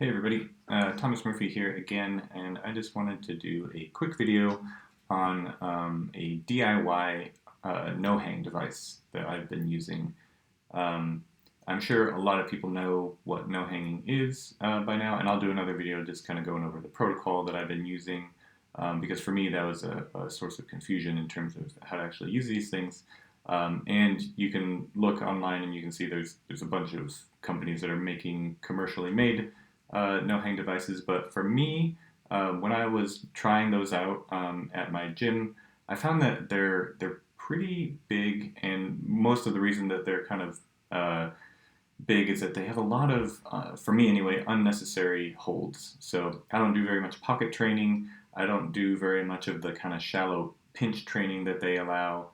Hey everybody, Thomas Murphy here again, and I just wanted to do a quick video on a DIY no-hang device that I've been using. Um, I'm sure a lot of people know what no-hanging is by now, and I'll do another video just kind of going over the protocol that I've been using, because for me that was a source of confusion in terms of how to actually use these things. And you can look online and you can see there's a bunch of companies that are making commercially made no-hang devices, but for me, when I was trying those out at my gym, I found that they're pretty big, and most of the reason that they're kind of big is that they have a lot of, for me anyway, unnecessary holds. So I don't do very much pocket training. I don't do very much of the kind of shallow pinch training that they allow,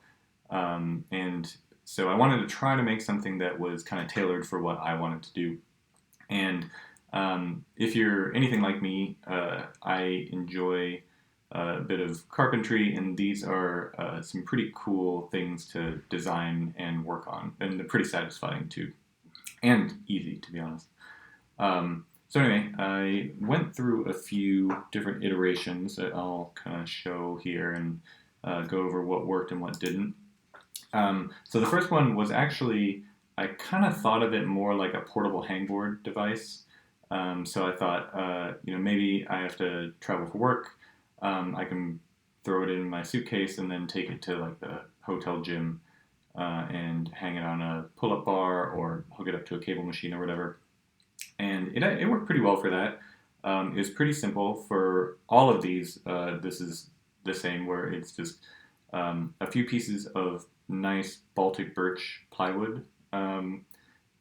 and so I wanted to try to make something that was kind of tailored for what I wanted to do. And if you're anything like me, I enjoy a bit of carpentry, and these are some pretty cool things to design and work on, and they're pretty satisfying too, and easy to be honest. So anyway, I went through a few different iterations that I'll kind of show here and go over what worked and what didn't. So the first one was actually, I kind of thought of it more like a portable hangboard device. So I thought, maybe I have to travel for work. I can throw it in my suitcase and then take it to like the hotel gym and hang it on a pull-up bar or hook it up to a cable machine or whatever. And it worked pretty well for that. It was pretty simple for all of these. This is the same, where it's just a few pieces of nice Baltic birch plywood,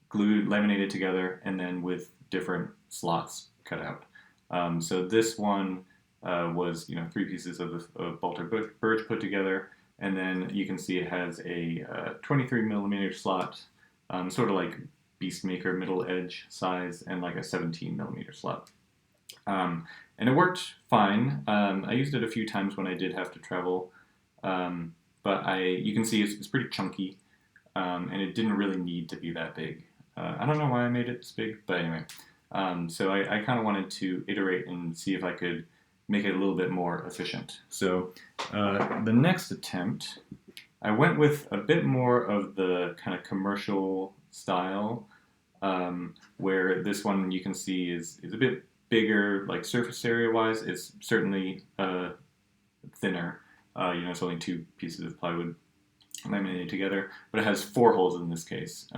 glued, laminated together, and then with different slots cut out. So this one was, three pieces of Baltic birch put together, and then you can see it has a 23 millimeter slot, sort of like Beastmaker middle edge size, and like a 17 millimeter slot. And it worked fine. I used it a few times when I did have to travel, but you can see it's pretty chunky, and it didn't really need to be that big. I don't know why I made it this big, but anyway. So I kind of wanted to iterate and see if I could make it a little bit more efficient. So the next attempt, I went with a bit more of the kind of commercial style, where this one you can see is a bit bigger, like surface area wise. It's certainly thinner. It's only two pieces of plywood laminated together, but it has four holes in this case.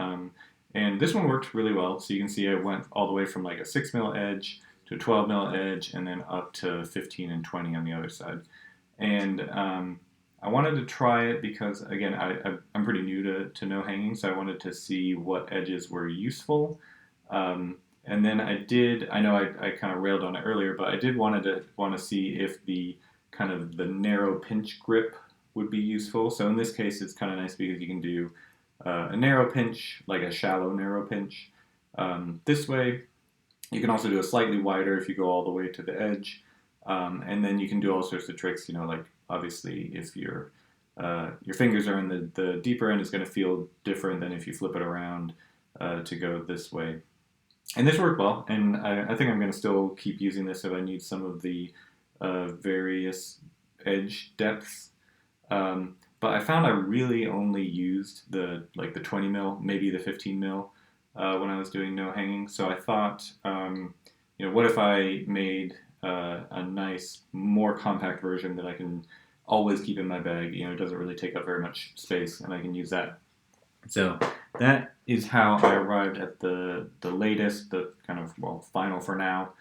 And this one worked really well. So you can see I went all the way from like a 6 mil edge to a 12 mil edge, and then up to 15 and 20 on the other side. And I wanted to try it because, again, I'm pretty new to no hanging, so I wanted to see what edges were useful. And then I know I kind of railed on it earlier, but I did want to see if the kind of the narrow pinch grip would be useful. So in this case, it's kind of nice because you can do a narrow pinch, like a shallow narrow pinch. This way, you can also do a slightly wider if you go all the way to the edge. And then you can do all sorts of tricks, like obviously if your fingers are in the deeper end, it's going to feel different than if you flip it around to go this way. And this worked well, and I think I'm going to still keep using this if I need some of the various edge depths. But I found I really only used the 20 mil, maybe the 15 mil when I was doing no hanging. So I thought, what if I made a nice, more compact version that I can always keep in my bag? It doesn't really take up very much space, and I can use that. So that is how I arrived at the latest, the kind of, final for now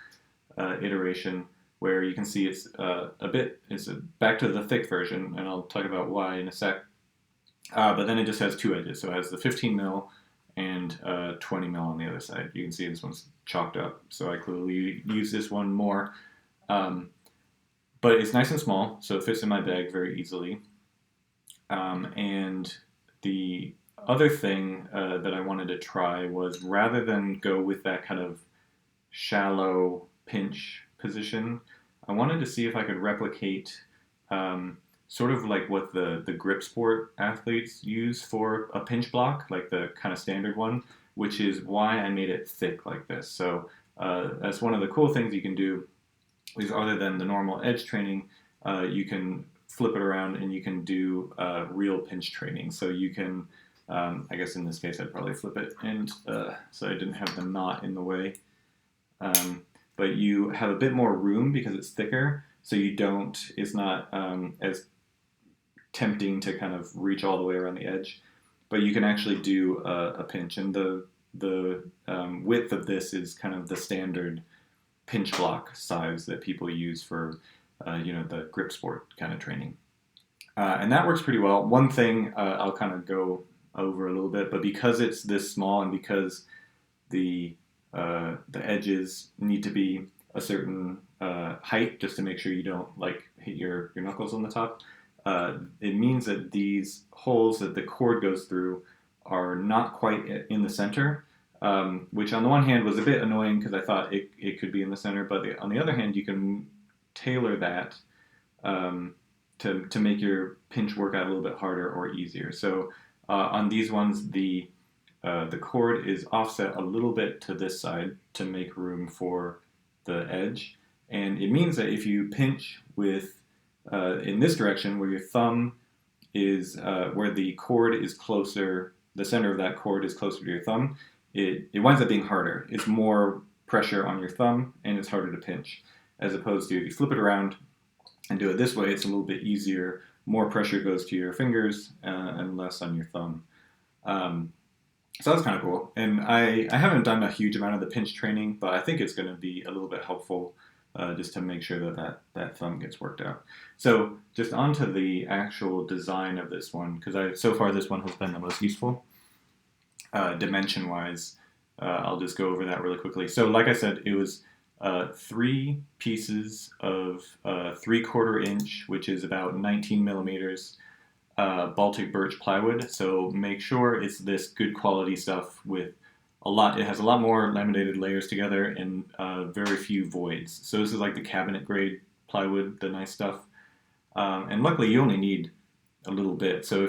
iteration, where you can see it's back to the thick version, and I'll talk about why in a sec. But then it just has two edges, so it has the 15 mil and 20 mil on the other side. You can see this one's chalked up, so I clearly use this one more. But it's nice and small, so it fits in my bag very easily. And the other thing that I wanted to try was, rather than go with that kind of shallow pinch position, I wanted to see if I could replicate sort of like what the grip sport athletes use for a pinch block, like the kind of standard one, which is why I made it thick like this. So that's one of the cool things you can do is other than the normal edge training, you can flip it around and you can do real pinch training. So you can, I guess in this case I'd probably flip it and so I didn't have the knot in the way. But you have a bit more room because it's thicker, so you don't, it's not as tempting to kind of reach all the way around the edge. But you can actually do a pinch, and the width of this is kind of the standard pinch block size that people use for the grip sport kind of training. And that works pretty well. One thing I'll kind of go over a little bit, but because it's this small and because the edges need to be a certain height just to make sure you don't like hit your knuckles on the top, it means that these holes that the cord goes through are not quite in the center, which on the one hand was a bit annoying because I thought it could be in the center, but on the other hand, you can tailor that to make your pinch work out a little bit harder or easier. So on these ones, the cord is offset a little bit to this side to make room for the edge, and it means that if you pinch with in this direction where your thumb is where the cord is closer, the center of that cord is closer to your thumb, it winds up being harder. It's more pressure on your thumb and it's harder to pinch, as opposed to if you flip it around and do it this way, it's a little bit easier. More pressure goes to your fingers and less on your thumb. So that's kind of cool. And I haven't done a huge amount of the pinch training, but I think it's going to be a little bit helpful just to make sure that thumb gets worked out. So just onto the actual design of this one, because so far this one has been the most useful. Dimension-wise, I'll just go over that really quickly. So like I said, it was 3 pieces of 3/4 inch, which is about 19 millimeters, Baltic birch plywood. So make sure it's this good quality stuff with it has a lot more laminated layers together and very few voids. So this is like the cabinet grade plywood, the nice stuff. And luckily you only need a little bit. So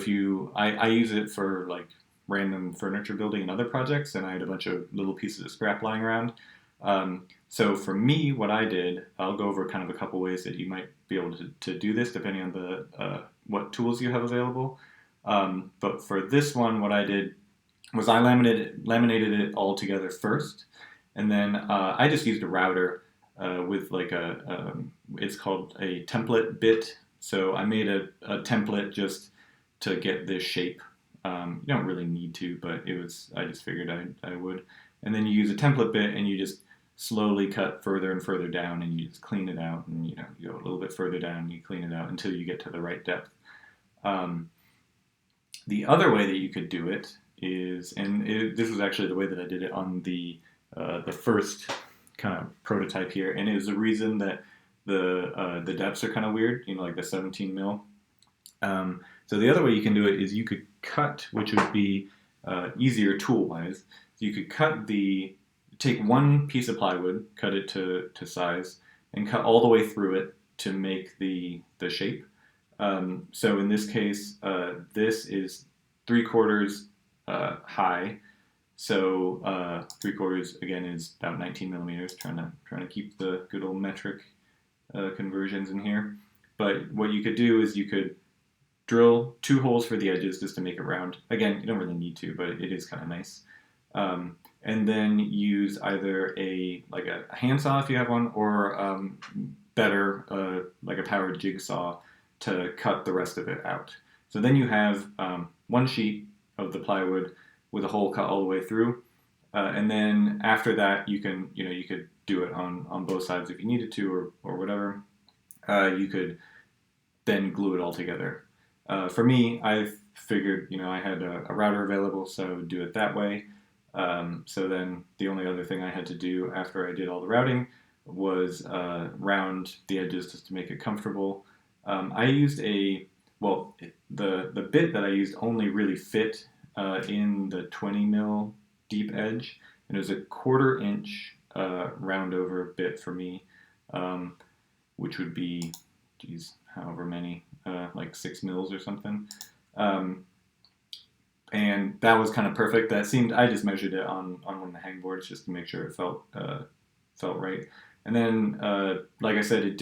I use it for like random furniture building and other projects, and I had a bunch of little pieces of scrap lying around. So for me, what I did, I'll go over kind of a couple ways that you might be able to do this depending on what tools you have available. But for this one, what I did was I laminated it all together first, and then I just used a router with like it's called a template bit. So I made a template just to get this shape. You don't really need to, but I just figured I would. And then you use a template bit and you just slowly cut further and further down, and you just clean it out, and you go a little bit further down and you clean it out until you get to the right depth. The other way that you could do it is, this was actually the way that I did it on the first kind of prototype here, and it was the reason that the depths are kind of weird, like the 17 mil. So the other way you can do it is you could cut, which would be easier tool-wise. You could take one piece of plywood, cut it to size, and cut all the way through it to make the shape. So in this case, this is 3/4 high. So 3/4 again is about 19 millimeters. Trying to keep the good old metric conversions in here. But what you could do is you could drill 2 holes for the edges just to make it round. Again, you don't really need to, but it is kind of nice. And then use either a handsaw if you have one, or better like a powered jigsaw to cut the rest of it out. So then you have one sheet of the plywood with a hole cut all the way through, and then after that you could do it on both sides if you needed to, or whatever. You could then glue it all together. For me, I figured I had a router available, so I would do it that way. So then the only other thing I had to do after I did all the routing was round the edges just to make it comfortable. I used the bit that I used only really fit in the 20 mil deep edge, and it was a 1/4 inch round over bit for me, which would be, however many, like 6 mils or something. And that was kind of perfect. I just measured it on one of the hangboards just to make sure it felt felt right. And then, like I said,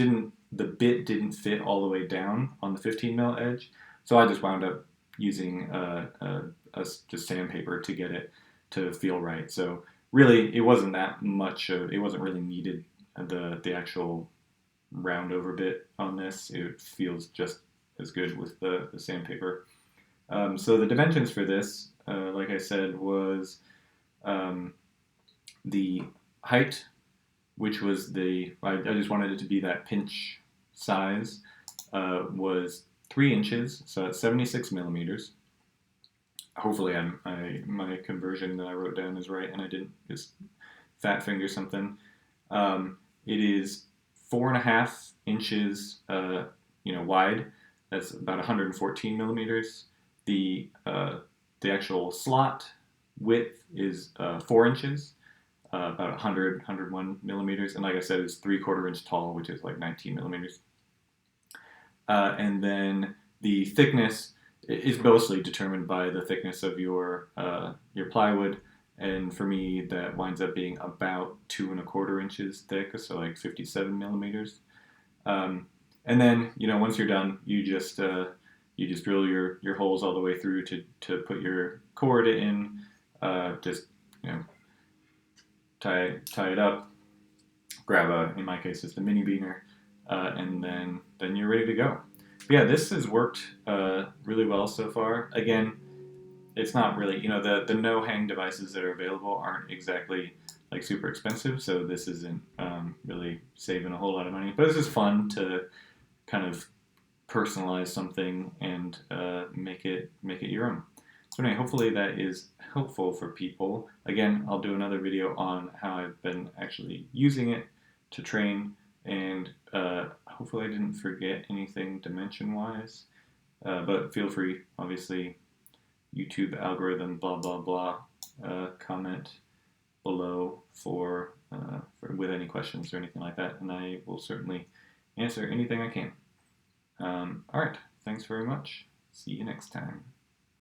the bit didn't fit all the way down on the 15 mil edge, so I just wound up using just sandpaper to get it to feel right. So really, it wasn't that much. It wasn't really needed. The actual round over bit on this, it feels just as good with the sandpaper. So the dimensions for this, like I said, was um, the height, which was I just wanted it to be that pinch size, was 3 inches, so that's 76 millimeters. Hopefully, my conversion that I wrote down is right, and I didn't just fat finger something. It is 4.5 inches, wide. That's about 114 millimeters. The actual slot width is 4 inches, about 101 millimeters, and like I said, it's 3/4 inch tall, which is like 19 millimeters. And then the thickness is mostly determined by the thickness of your plywood. And for me, that winds up being about 2.25 inches thick, so like 57 millimeters. And then, once you're done, you just drill your holes all the way through to put your cord in. Just tie it up. Grab in my case, it's the mini beaner, and then you're ready to go. But yeah, this has worked really well so far. Again, it's not really, the no hang devices that are available aren't exactly like super expensive, so this isn't really saving a whole lot of money. But it's just fun to kind of personalize something and make it your own. So anyway, hopefully that is helpful for people. Again, I'll do another video on how I've been actually using it to train, and hopefully I didn't forget anything dimension-wise. But feel free, obviously, YouTube algorithm, blah, blah, blah, comment below for with any questions or anything like that, and I will certainly answer anything I can. All right, thanks very much. See you next time.